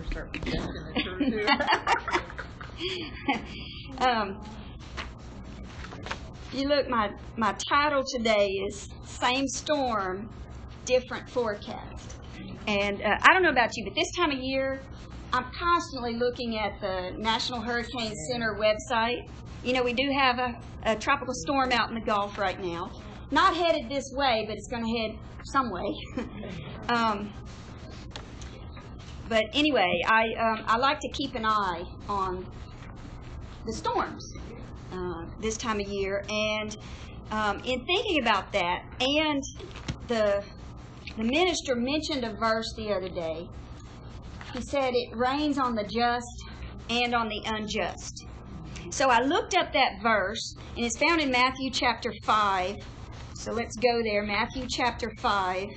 start projecting the truth. You look, my title today is Same Storm, Different Forecast. And I don't know about you, but this time of year, I'm constantly looking at the National Hurricane Center website. You know, we do have a tropical storm out in the Gulf right now. Not headed this way, but it's going to head some way. But anyway, I like to keep an eye on the storms this time of year. And in thinking about that, and the minister mentioned a verse the other day. He said it rains on the just and on the unjust. So I looked up that verse, and it's found in Matthew chapter 5. So let's go there. Matthew chapter 5,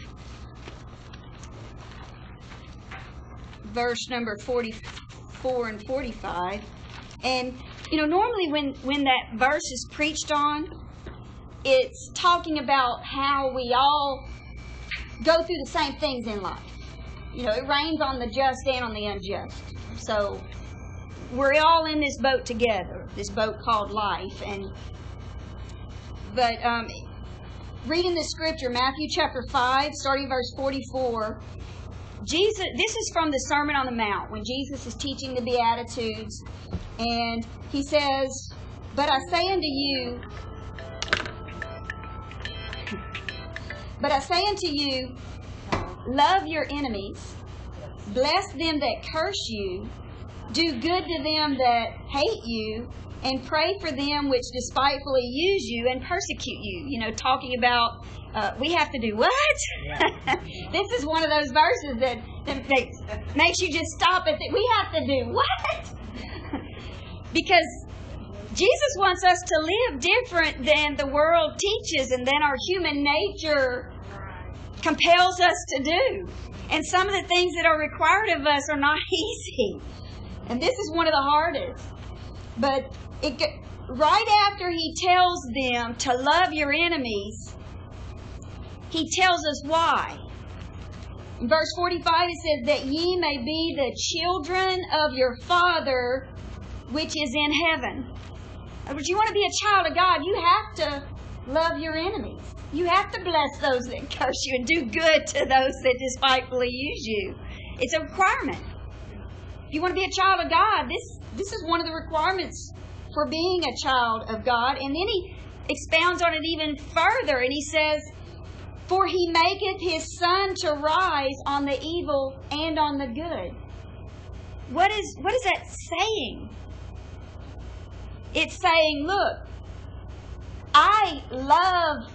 verse number 44 and 45. And, you know, normally when that verse is preached on, it's talking about how we all go through the same things in life. You know, it rains on the just and on the unjust. So we're all in this boat together, this boat called life. But reading the scripture, Matthew chapter 5, starting verse 44, Jesus, this is from the Sermon on the Mount, when Jesus is teaching the Beatitudes, and he says, But I say unto you, love your enemies, bless them that curse you, do good to them that hate you, and pray for them which despitefully use you and persecute you. You know, talking about we have to do what? This is one of those verses that makes you just stop at that. We have to do what? Because Jesus wants us to live different than the world teaches and than our human nature compels us to do. And some of the things that are required of us are not easy. And this is one of the hardest. But right after he tells them to love your enemies, he tells us why. In verse 45 it says, that ye may be the children of your Father which is in heaven. But you want to be a child of God, you have to love your enemies. You have to bless those that curse you and do good to those that despitefully use you. It's a requirement. If you want to be a child of God, this is one of the requirements for being a child of God. And then he expounds on it even further, and he says, For he maketh his sun to rise on the evil and on the good. What is that saying? It's saying, look, I love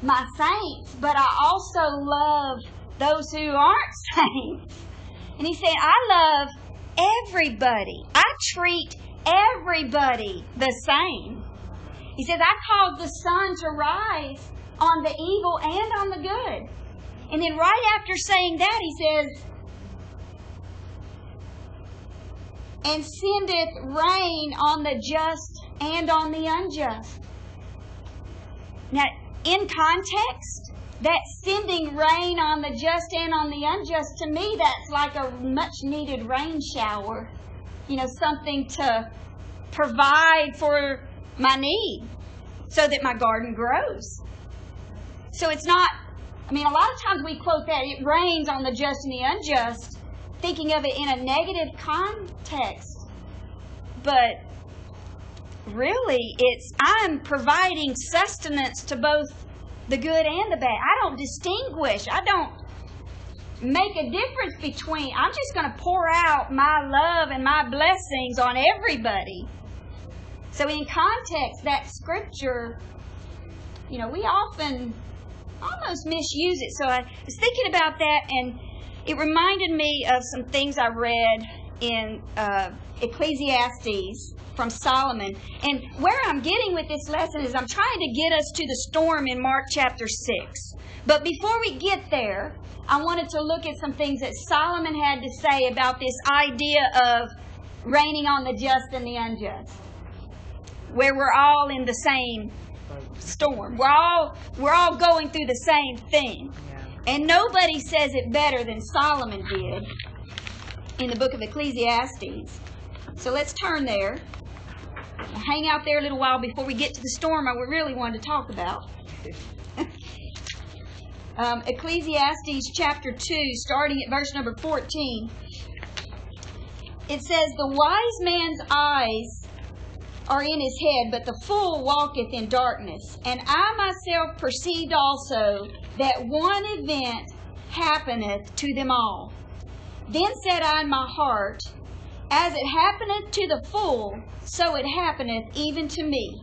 my saints, but I also love those who aren't saints. And he's saying, I love everybody. I treat everybody the same. He says, I caused the sun to rise on the evil and on the good. And then right after saying that, he says, and sendeth rain on the just and on the unjust. Now, in context, that sending rain on the just and on the unjust, to me, that's like a much-needed rain shower. You know, something to provide for my need so that my garden grows. So it's not, I mean, a lot of times we quote that, it rains on the just and the unjust, thinking of it in a negative context. But really, I'm providing sustenance to both the good and the bad. I don't distinguish. I don't make a difference between. I'm just going to pour out my love and my blessings on everybody. So in context, that scripture, you know, we often almost misuse it. So I was thinking about that, and it reminded me of some things I read in Ecclesiastes from Solomon. And where I'm getting with this lesson is I'm trying to get us to the storm in Mark chapter 6. But before we get there, I wanted to look at some things that Solomon had to say about this idea of raining on the just and the unjust, where we're all in the same storm. We're all going through the same thing. And nobody says it better than Solomon did. in the book of Ecclesiastes. So let's turn there. We'll hang out there a little while before we get to the storm I really wanted to talk about. Ecclesiastes chapter 2, starting at verse number 14. It says, "The wise man's eyes are in his head, but the fool walketh in darkness. And I myself perceived also that one event happeneth to them all. Then said I in my heart, As it happeneth to the fool, so it happeneth even to me.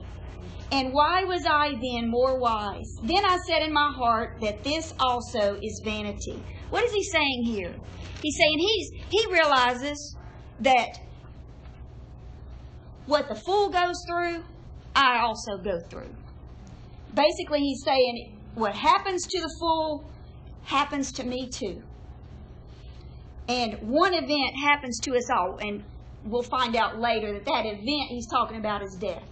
And why was I then more wise? Then I said in my heart that this also is vanity." What is he saying here? He's saying he realizes that what the fool goes through, I also go through. Basically, he's saying what happens to the fool happens to me too. And one event happens to us all, and we'll find out later that that event he's talking about is death.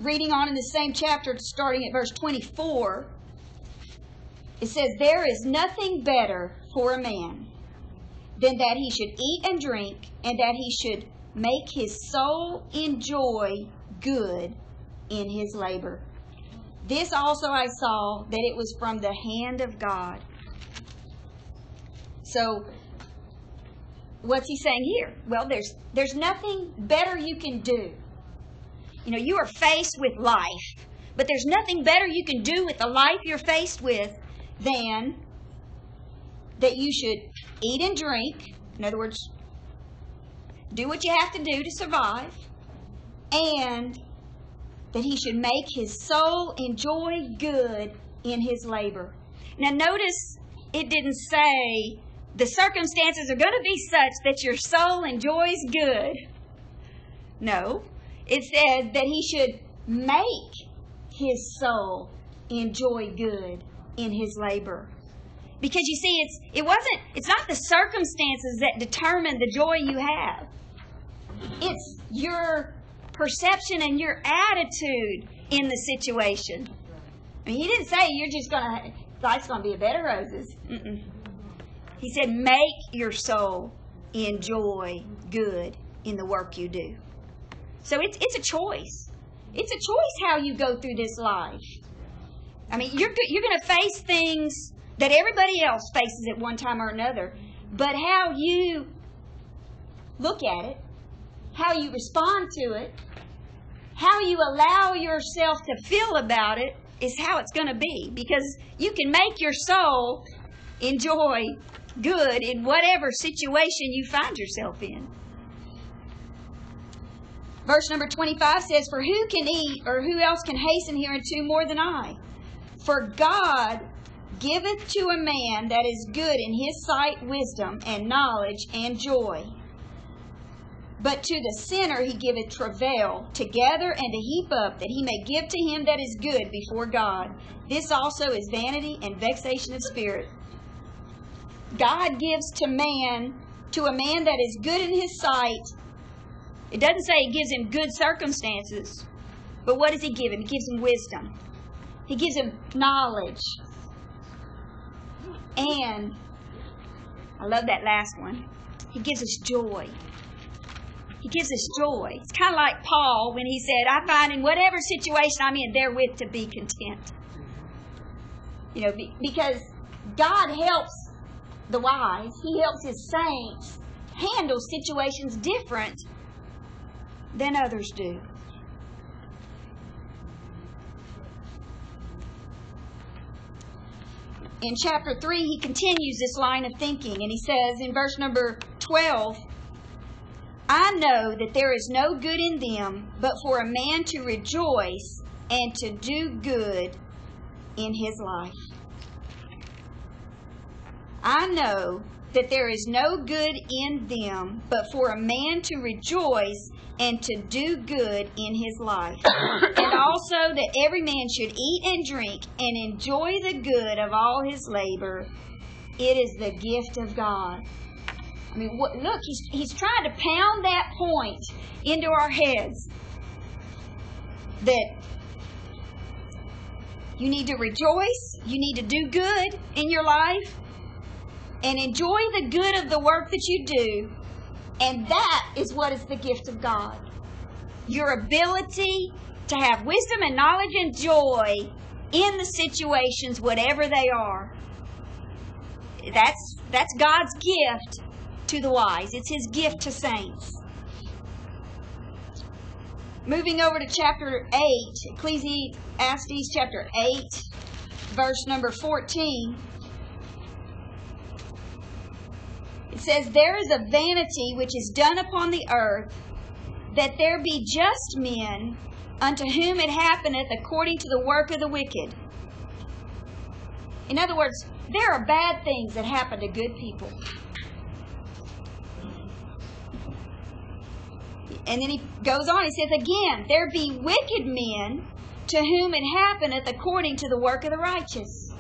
Reading on in the same chapter, starting at verse 24, it says, "There is nothing better for a man than that he should eat and drink, and that he should make his soul enjoy good in his labor. This also I saw, that it was from the hand of God." So, what's he saying here? Well, there's nothing better you can do. You know, you are faced with life, but there's nothing better you can do with the life you're faced with than that you should eat and drink. In other words, do what you have to do to survive, and that he should make his soul enjoy good in his labor. Now notice it didn't say the circumstances are going to be such that your soul enjoys good. No, it said that he should make his soul enjoy good in his labor. Because you see, it's not the circumstances that determine the joy you have. It's your perception and your attitude in the situation. I mean, he didn't say life's going to be a bed of roses. He said, make your soul enjoy good in the work you do. So it's a choice. It's a choice how you go through this life. I mean, you're going to face things that everybody else faces at one time or another. But how you look at it, how you respond to it, how you allow yourself to feel about it is how it's going to be. Because you can make your soul enjoy good in whatever situation you find yourself in. Verse number 25 says, "For who can eat, or who else can hasten hereunto more than I? For God giveth to a man that is good in his sight wisdom and knowledge and joy. But to the sinner he giveth travail to gather and to heap up, that he may give to him that is good before God. This also is vanity and vexation of spirit." God gives to a man that is good in his sight. It doesn't say he gives him good circumstances. But what does he give him? He gives him wisdom. He gives him knowledge. And, I love that last one, he gives us joy. He gives us joy. It's kind of like Paul when he said, "I find in whatever situation I'm in, therewith to be content." You know, because God helps the wise. He helps His saints handle situations different than others do. In chapter 3, he continues this line of thinking, and he says in verse number 12, "I know that there is no good in them, but for a man to rejoice and to do good in his life." I know that there is no good in them, but for a man to rejoice and to do good in his life. And also that every man should eat and drink and enjoy the good of all his labor. It is the gift of God. I mean, look, he's trying to pound that point into our heads. That you need to rejoice, you need to do good in your life, and enjoy the good of the work that you do. And that is what is the gift of God. Your ability to have wisdom and knowledge and joy in the situations, whatever they are. That's God's gift to the wise. It's His gift to saints. Moving over to chapter 8, Ecclesiastes chapter 8, verse number 14. It says, "There is a vanity which is done upon the earth, that there be just men, unto whom it happeneth according to the work of the wicked." In other words, there are bad things that happen to good people. And then he goes on, he says again, "There be wicked men, to whom it happeneth according to the work of the righteous."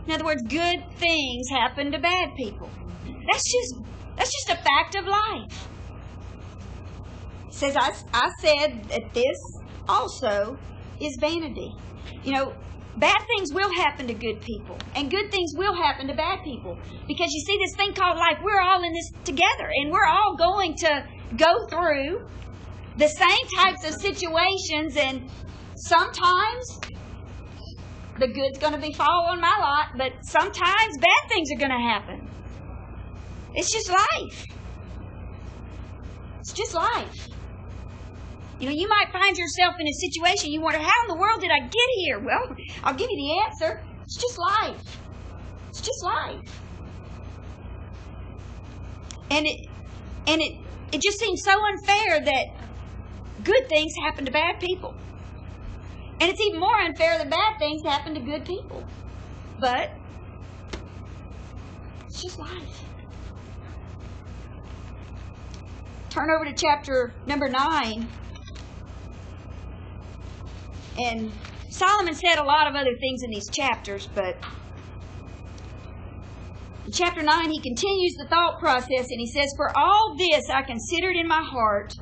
In other words, good things happen to bad people. That's just a fact of life. It says, I said that this also is vanity. You know, bad things will happen to good people, and good things will happen to bad people. Because you see this thing called life, we're all in this together, and we're all going to go through the same types of situations, and sometimes the good's going to be fall on my lot, but sometimes bad things are going to happen. It's just life. It's just life. You know, you might find yourself in a situation, you wonder, how in the world did I get here? Well, I'll give you the answer. It's just life. It's just life. And it just seems so unfair that good things happen to bad people. And it's even more unfair that bad things happen to good people. But it's just life. Turn over to chapter number 9. And Solomon said a lot of other things in these chapters, but in chapter 9 he continues the thought process, and he says, "For all this I considered in my heart,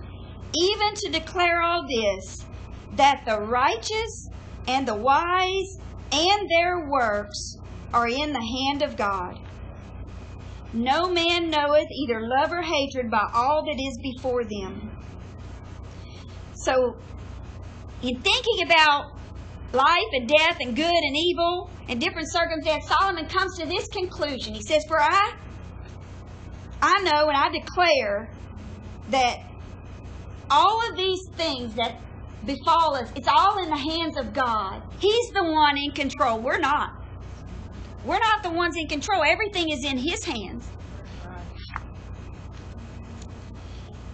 even to declare all this, that the righteous and the wise and their works are in the hand of God. No man knoweth either love or hatred by all that is before them." So, in thinking about life and death and good and evil and different circumstances, Solomon comes to this conclusion. He says, "For I know and I declare that all of these things that befall us, it's all in the hands of God. He's the one in control. We're not. We're not the ones in control. Everything is in His hands."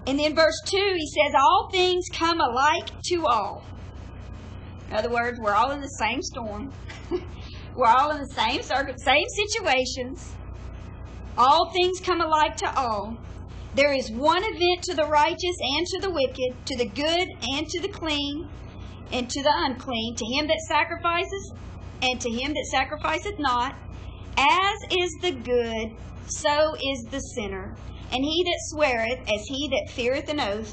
And then verse 2, he says, "All things come alike to all." In other words, we're all in the same storm. We're all in the same situations. All things come alike to all. There is one event to the righteous and to the wicked, to the good and to the clean, and to the unclean, to him that sacrifices and to him that sacrificeth not. As is the good, so is the sinner. And he that sweareth, as he that feareth an oath.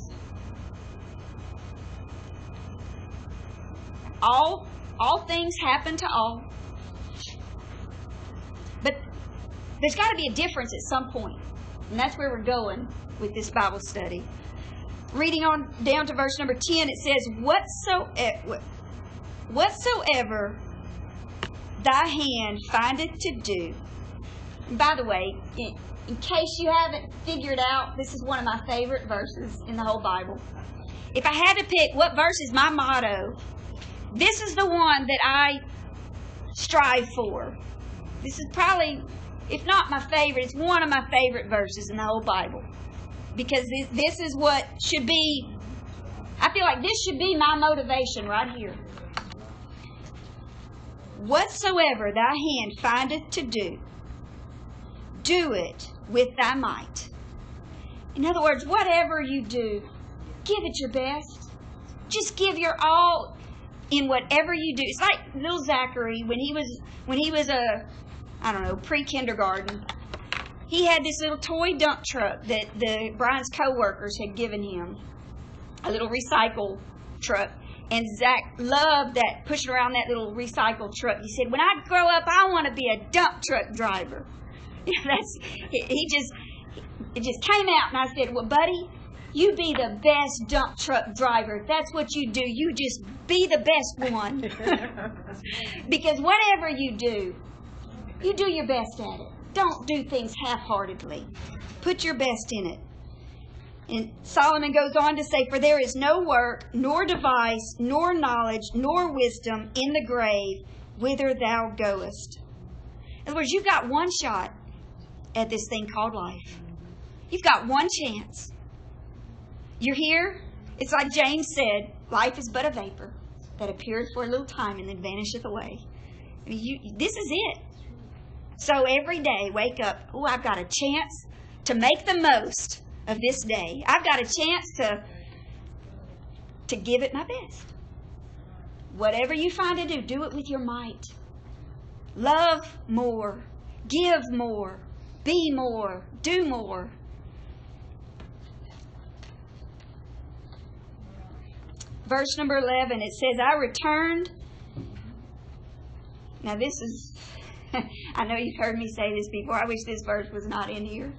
All things happen to all. But there's got to be a difference at some point. And that's where we're going with this Bible study. Reading on down to verse number 10, it says, Whatsoever thy hand findeth to do. And by the way, in case you haven't figured out, this is one of my favorite verses in the whole Bible. If I had to pick what verse is my motto, this is the one that I strive for. This is probably, if not my favorite, it's one of my favorite verses in the whole Bible. Because this is what should be, I feel like this should be my motivation right here. Whatsoever thy hand findeth to do, do it with thy might. In other words, whatever you do, give it your best. Just give your all in whatever you do. It's like little Zachary when he was pre-kindergarten. He had this little toy dump truck that Brian's co-workers had given him, a little recycle truck. And Zach loved that, pushing around that little recycle truck. He said, "When I grow up, I want to be a dump truck driver." It just came out, and I said, well, buddy, you be the best dump truck driver. If that's what you do, you just be the best one. Because whatever you do your best at it. Don't do things half-heartedly. Put your best in it. And Solomon goes on to say, for there is no work, nor device, nor knowledge, nor wisdom in the grave whither thou goest. In other words, you've got one shot at this thing called life. You've got one chance. You're here. It's like James said, life is but a vapor that appeareth for a little time and then vanisheth away. I mean, this is it. So every day, wake up, oh, I've got a chance to make the most of this day. I've got a chance to give it my best. Whatever you find to do, do it with your might. Love more. Give more. Be more. Do more. Verse number 11, it says, I returned. Now this is, I know you've heard me say this before. I wish this verse was not in here.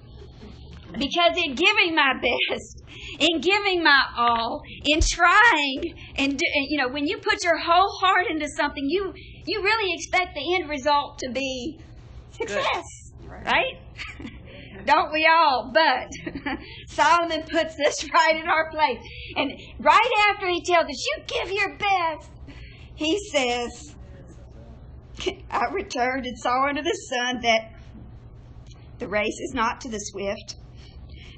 Because in giving my best, in giving my all, in trying, and when you put your whole heart into something, you really expect the end result to be success, right? Don't we all? But Solomon puts us right in our place. And right after he tells us, you give your best, he says, I returned and saw under the sun that the race is not to the swift,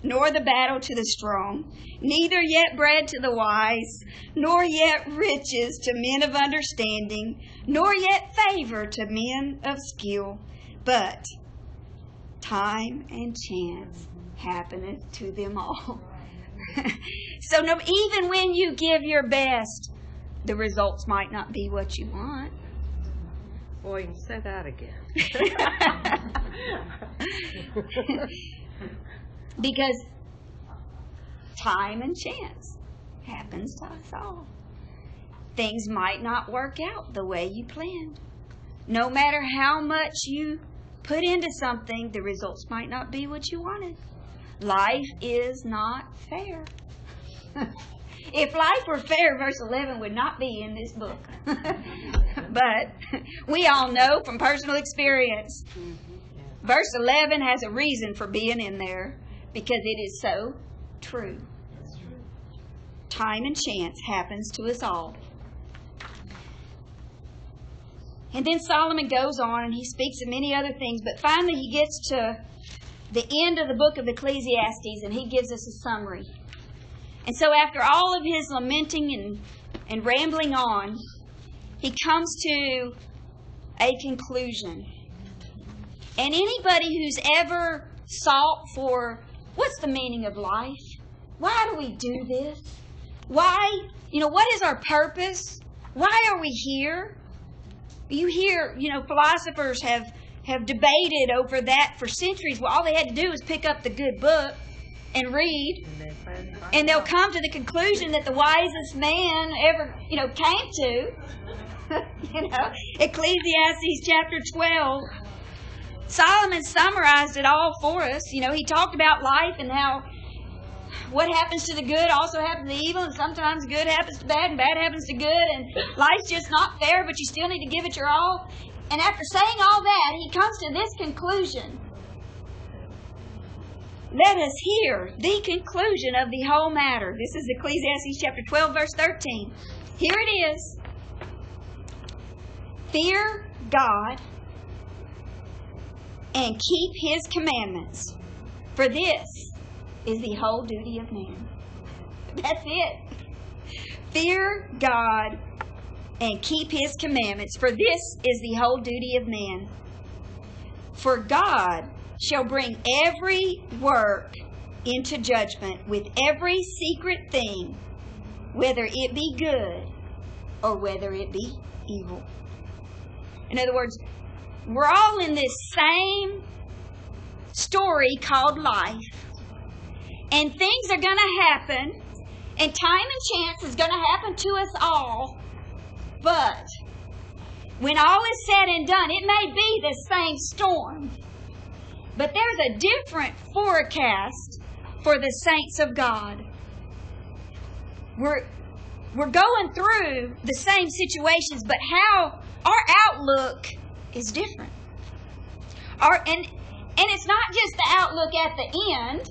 nor the battle to the strong, neither yet bread to the wise, nor yet riches to men of understanding, nor yet favor to men of skill, but time and chance happeneth to them all. So even when you give your best, the results might not be what you want. Boy, you say that again. Because time and chance happens to us all. Things might not work out the way you planned. No matter how much you put into something, the results might not be what you wanted. Life is not fair. If life were fair, verse 11 would not be in this book. But we all know from personal experience, verse 11 has a reason for being in there, because it is so true. Time and chance happens to us all. And then Solomon goes on and he speaks of many other things, but finally he gets to the end of the book of Ecclesiastes and he gives us a summary. And so after all of his lamenting and rambling on, he comes to a conclusion. And anybody who's ever sought for what's the meaning of life? Why do we do this? Why? What is our purpose? Why are we here? You hear, philosophers have debated over that for centuries. Well, all they had to do was pick up the good book and read, and they'll come to the conclusion that the wisest man ever, came to. Ecclesiastes chapter 12. Solomon summarized it all for us. He talked about life and how what happens to the good also happens to the evil, and sometimes good happens to bad and bad happens to good, and life's just not fair, but you still need to give it your all. And after saying all that, he comes to this conclusion. Let us hear the conclusion of the whole matter. This is Ecclesiastes chapter 12, verse 13. Here it is. Fear God and keep His commandments, for this is the whole duty of man. That's it. Fear God and keep His commandments, for this is the whole duty of man. For God shall bring every work into judgment with every secret thing, whether it be good or whether it be evil. In other words, we're all in this same story called life. And things are going to happen, and time and chance is going to happen to us all. But when all is said and done, it may be the same storm. But there's a different forecast for the saints of God. We're going through the same situations, but how our outlook is different. And it's not just the outlook at the end,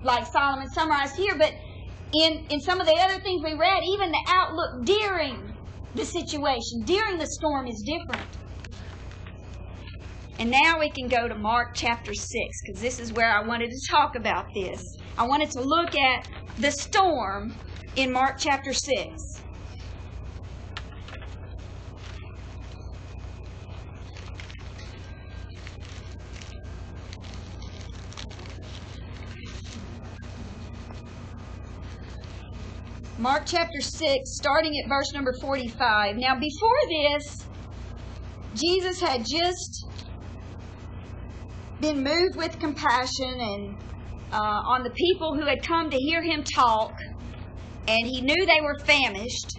like Solomon summarized here, but in some of the other things we read, even the outlook during the situation, during the storm, is different. And now we can go to Mark chapter 6, because this is where I wanted to talk about this. I wanted to look at the storm in Mark chapter 6. Mark chapter 6, starting at verse number 45. Now, before this, Jesus had just been moved with compassion and on the people who had come to hear him talk, and he knew they were famished,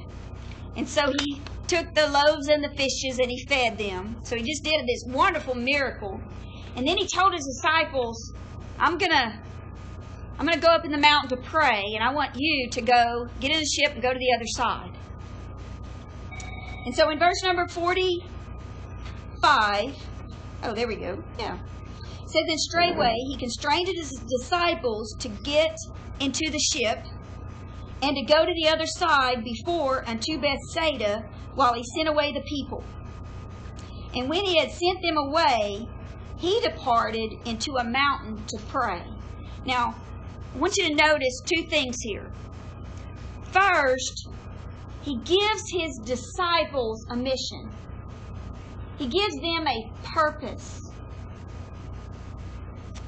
and so he took the loaves and the fishes and he fed them. So he just did this wonderful miracle, and then he told his disciples, I'm gonna go up in the mountain to pray, and I want you to go get in the ship and go to the other side. And so in verse number 45, oh, there we go, yeah. It says, then straightway he constrained his disciples to get into the ship and to go to the other side before unto Bethsaida, while he sent away the people. And when he had sent them away, he departed into a mountain to pray. Now, I want you to notice two things here. First, he gives his disciples a mission. He gives them a purpose.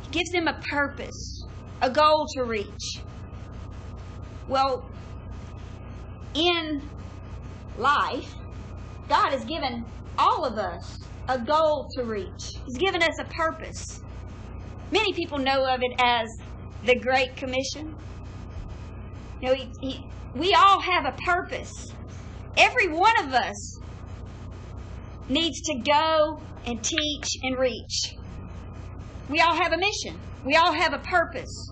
He gives them a purpose, a goal to reach. Well, in life, God has given all of us a goal to reach. He's given us a purpose. Many people know of it as the Great Commission. You know, we all have a purpose. Every one of us needs to go and teach and reach. We all have a mission. We all have a purpose.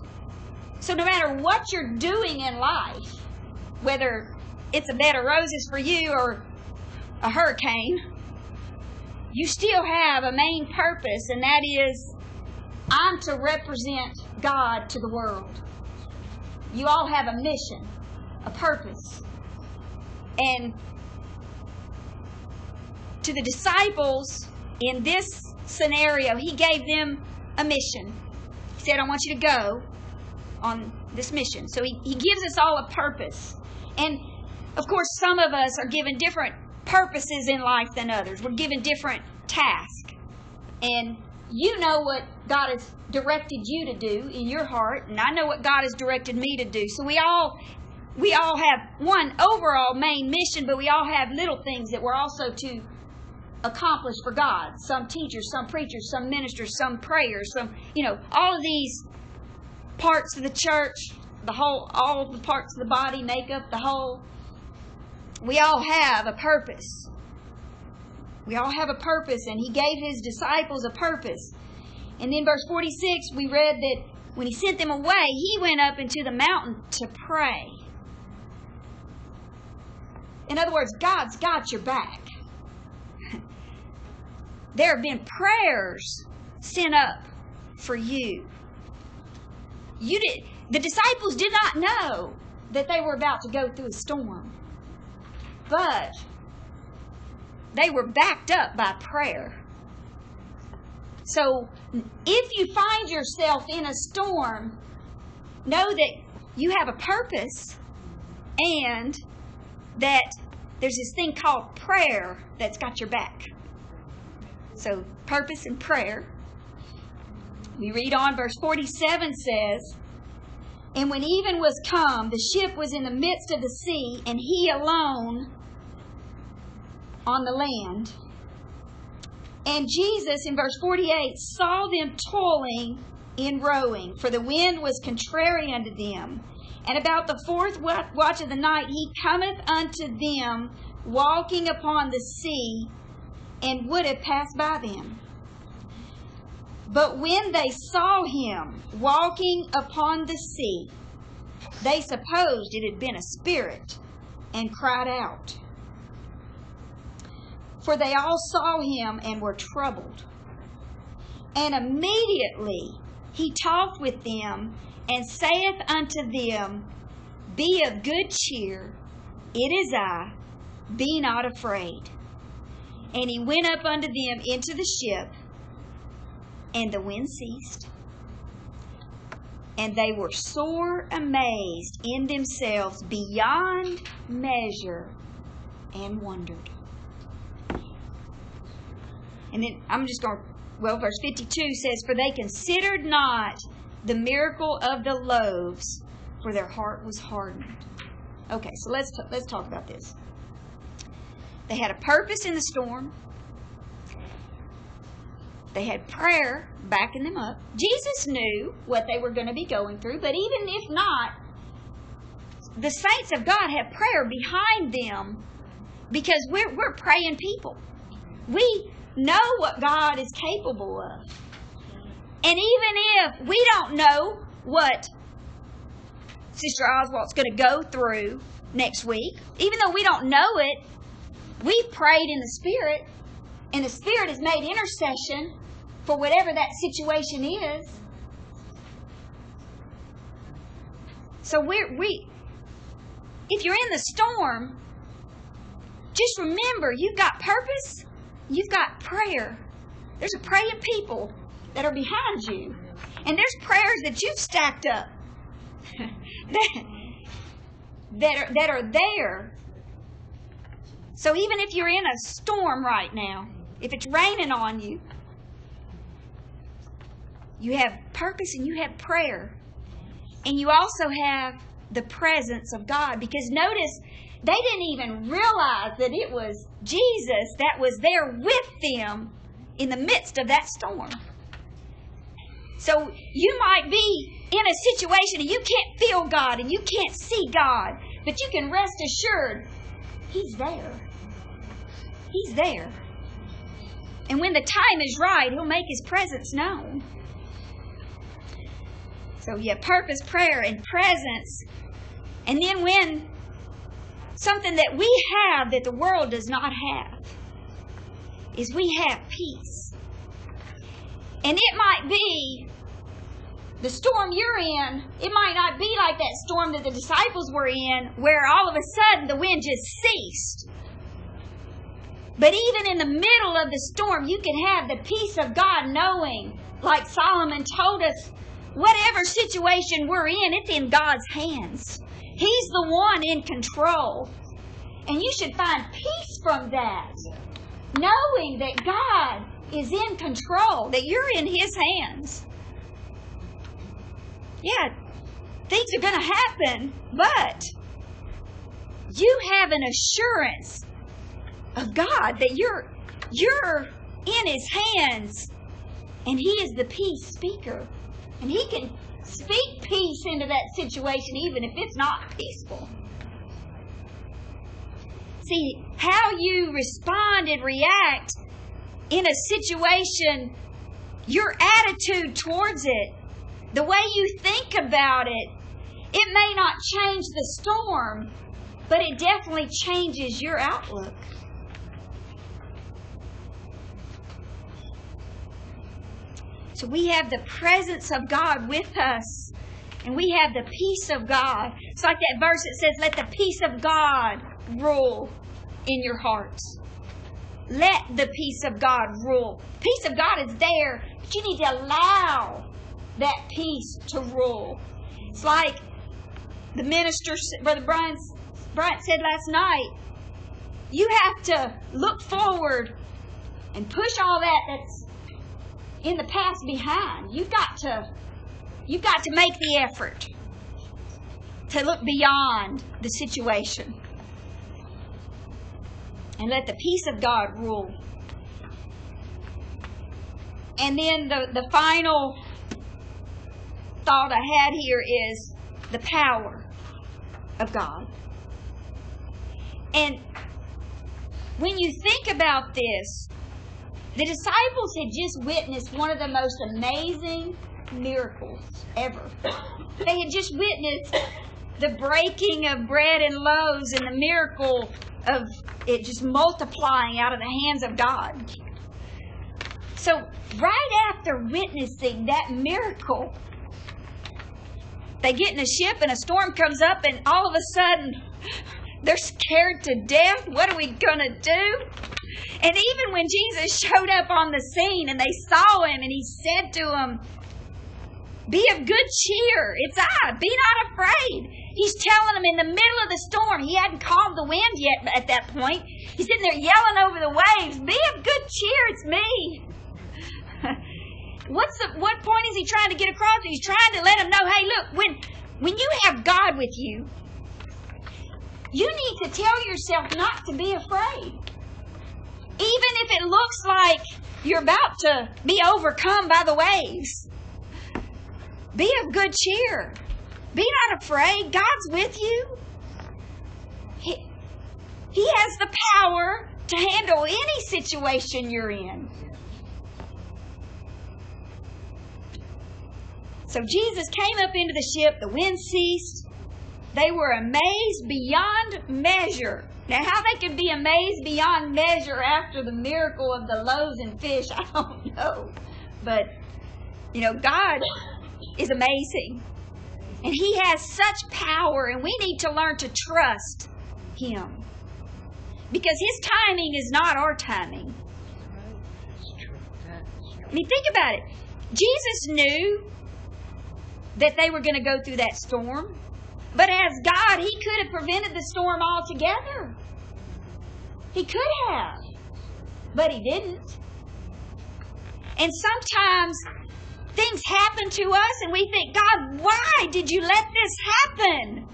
So no matter what you're doing in life, whether it's a bed of roses for you or a hurricane, you still have a main purpose, and that is, I'm to represent God to the world. You all have a mission, a purpose. And to the disciples in this scenario, he gave them a mission. He said, I want you to go on this mission. So he gives us all a purpose. And of course, some of us are given different purposes in life than others. We're given different tasks. And you know what God has directed you to do in your heart, and I know what God has directed me to do. So we all have one overall main mission, but we all have little things that we're also to accomplish for God. Some teachers, some preachers, some ministers, some prayers, all of these parts of the church, all of the parts of the body make up the whole. We all have a purpose. We all have a purpose, and he gave his disciples a purpose. And then verse 46, we read that when he sent them away, he went up into the mountain to pray. In other words, God's got your back. There have been prayers sent up for you. The disciples did not know that they were about to go through a storm. But they were backed up by prayer. So if you find yourself in a storm, know that you have a purpose and that there's this thing called prayer that's got your back. So purpose and prayer. We read on, verse 47 says, and when even was come, the ship was in the midst of the sea, and he alone on the land. And Jesus, in verse 48, saw them toiling in rowing, for the wind was contrary unto them. And about the fourth watch of the night, he cometh unto them, walking upon the sea, and would have passed by them. But when they saw him walking upon the sea, they supposed it had been a spirit, and cried out. For they all saw him and were troubled. And immediately he talked with them, and saith unto them, Be of good cheer, it is I, be not afraid. And he went up unto them into the ship, and the wind ceased. And they were sore amazed in themselves beyond measure, and wondered. And then I'm just going, verse 52 says, For they considered not the miracle of the loaves, for their heart was hardened. Okay, so let's talk about this. They had a purpose in the storm. They had prayer backing them up. Jesus knew what they were going to be going through, but even if not, the saints of God have prayer behind them because we're praying people. We know what God is capable of. And even if we don't know what Sister Oswald's going to go through next week, even though we don't know it, we've prayed in the Spirit, and the Spirit has made intercession for whatever that situation is. So if you're in the storm, just remember you've got purpose, you've got prayer. There's a praying people that are behind you. And there's prayers that you've stacked up that are there. So even if you're in a storm right now, if it's raining on you, you have purpose and you have prayer. And you also have the presence of God. Because notice, they didn't even realize that it was Jesus that was there with them in the midst of that storm. So you might be in a situation and you can't feel God and you can't see God, but you can rest assured He's there. He's there. And when the time is right, He'll make His presence known. So you have purpose, prayer, and presence. And then when something that we have that the world does not have is we have peace. And it might be the storm you're in, it might not be like that storm that the disciples were in, where all of a sudden the wind just ceased. But even in the middle of the storm, you can have the peace of God, knowing, like Solomon told us, whatever situation we're in, it's in God's hands. He's the one in control. And you should find peace from that, knowing that God is in control, that you're in His hands. Yeah, things are going to happen, but you have an assurance of God that you're in His hands, and He is the peace speaker. And He can speak peace into that situation even if it's not peaceful. See, how you respond and react in a situation, your attitude towards it, the way you think about it, it may not change the storm, but it definitely changes your outlook. So we have the presence of God with us, and we have the peace of God. It's like that verse that says, let the peace of God rule in your hearts. Let the peace of God rule. Peace of God is there, but you need to allow that peace to rule. It's like the minister, Brother Bryant said last night, you have to look forward and push all that's in the past behind. You've got to make the effort to look beyond the situation and let the peace of God rule. And then the final thought I had here is the power of God. And when you think about this, The disciples had just witnessed one of the most amazing miracles ever. They had just witnessed the breaking of bread and loaves and the miracle of it just multiplying out of the hands of God. So right after witnessing that miracle, they get in a ship and a storm comes up and all of a sudden they're scared to death. What are we going to do? And even when Jesus showed up on the scene and they saw him and he said to them, "Be of good cheer. It's I. Be not afraid." He's telling them in the middle of the storm. He hadn't calmed the wind yet at that point. He's sitting there yelling over the waves, "Be of good cheer. It's me." What point is he trying to get across? He's trying to let them know, hey, look, when you have God with you, you need to tell yourself not to be afraid. Even if it looks like you're about to be overcome by the waves. Be of good cheer. Be not afraid. God's with you. He has the power to handle any situation you're in. So Jesus came up into the ship. The wind ceased. They were amazed beyond measure. Now, how they could be amazed beyond measure after the miracle of the loaves and fish, I don't know. But, God is amazing. And He has such power, and we need to learn to trust Him. Because His timing is not our timing. I mean, think about it. Jesus knew that they were going to go through that storm. But as God, He could have prevented the storm altogether. He could have. But He didn't. And sometimes things happen to us and we think, God, why did you let this happen?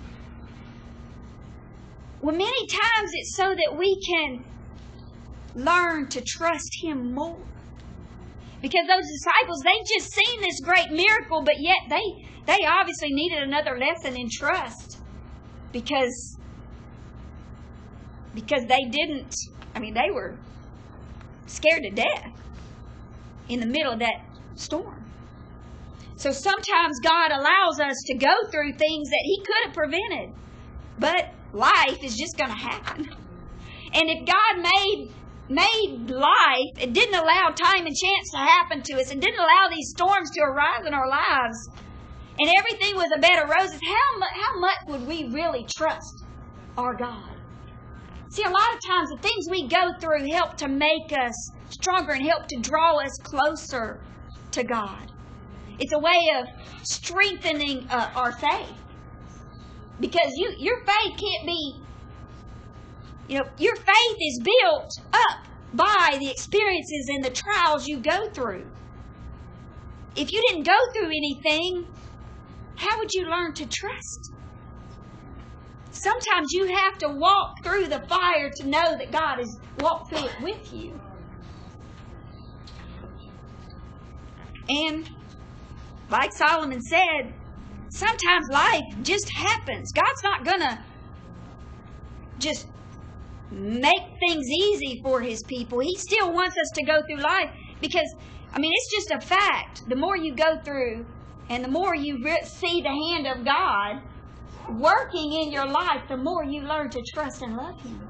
Well, many times it's so that we can learn to trust Him more. Because those disciples, they'd just seen this great miracle, but yet they obviously needed another lesson in trust. Because they didn't, they were scared to death in the middle of that storm. So sometimes God allows us to go through things that He could have prevented. But life is just going to happen. And if God made life, it didn't allow time and chance to happen to us, and didn't allow these storms to arise in our lives, and everything was a bed of roses, how much would we really trust our God? See, a lot of times the things we go through help to make us stronger and help to draw us closer to God. It's a way of strengthening our faith. Because your faith can't be, your faith is built up by the experiences and the trials you go through. If you didn't go through anything, how would you learn to trust? Sometimes you have to walk through the fire to know that God has walked through it with you. And like Solomon said, sometimes life just happens. God's not going to just make things easy for His people. He still wants us to go through life because, it's just a fact. The more you go through and the more you see the hand of God working in your life, the more you learn to trust and love Him.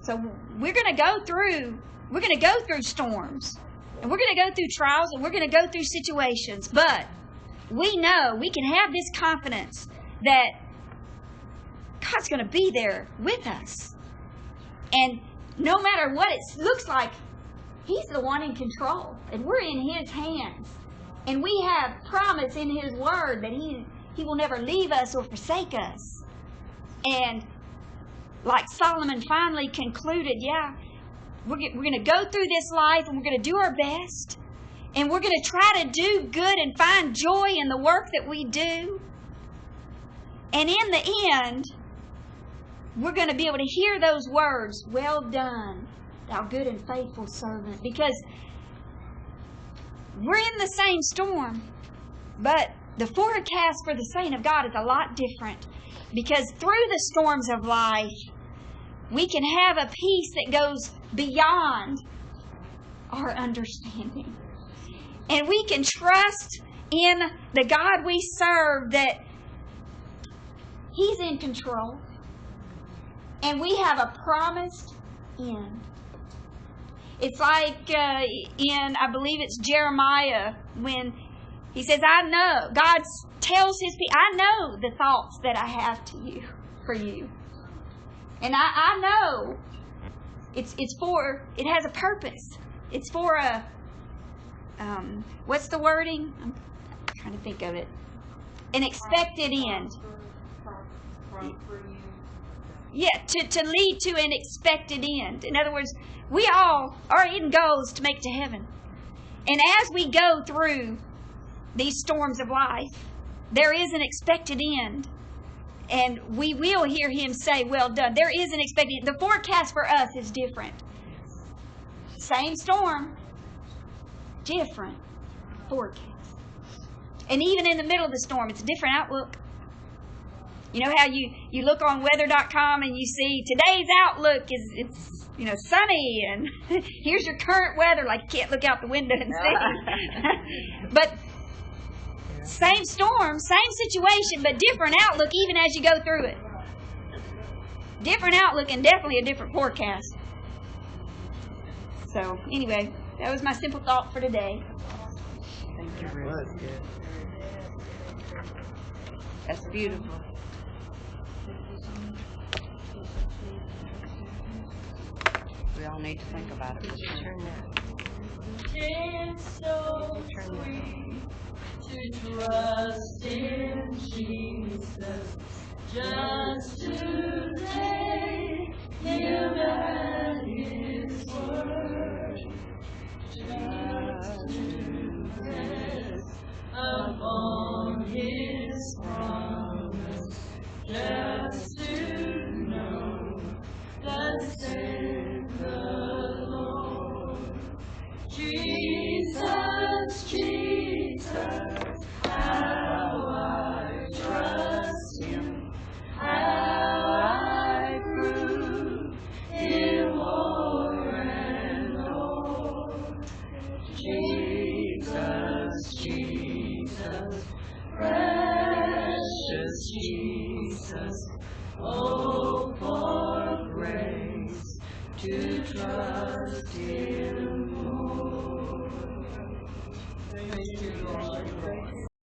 So we're going to go through storms. And we're going to go through trials and we're going to go through situations. But we know we can have this confidence that God's going to be there with us. And no matter what it looks like, He's the one in control. And we're in His hands. And we have promise in His Word that He will never leave us or forsake us. And like Solomon finally concluded, we're going to go through this life and we're going to do our best. And we're going to try to do good and find joy in the work that we do. And in the end, we're going to be able to hear those words, "Well done, thou good and faithful servant." Because we're in the same storm, but the forecast for the saint of God is a lot different. Because through the storms of life, we can have a peace that goes beyond our understanding. And we can trust in the God we serve that He's in control. And we have a promised end. It's like I believe it's Jeremiah, when he says, I know, God tells His people, I know the thoughts that I have for you. And I know it has a purpose. It's for a, what's the wording? I'm trying to think of it. An expected end. Yeah, to lead to an expected end. In other words, our end goes to make it to heaven. And as we go through these storms of life, there is an expected end. And we will hear Him say, well done. There is an expected end. The forecast for us is different. Same storm, different forecast. And even in the middle of the storm, it's a different outlook. You know how you look on weather.com and you see today's outlook it's sunny, and here's your current weather, like you can't look out the window and see. But same storm, same situation, but different outlook even as you go through it. Different outlook and definitely a different forecast. So anyway, that was my simple thought for today. Thank you, Ruth. That's beautiful. We all need to think about it. Turn that. It's so sweet to trust in Jesus, just to take Him at His word, just to rest upon His promise, just to know that saith the Lord. Jesus, Jesus, how I trust Him, how I prove Him more and more. Jesus, Jesus, precious Jesus, oh, for grace to trust Him.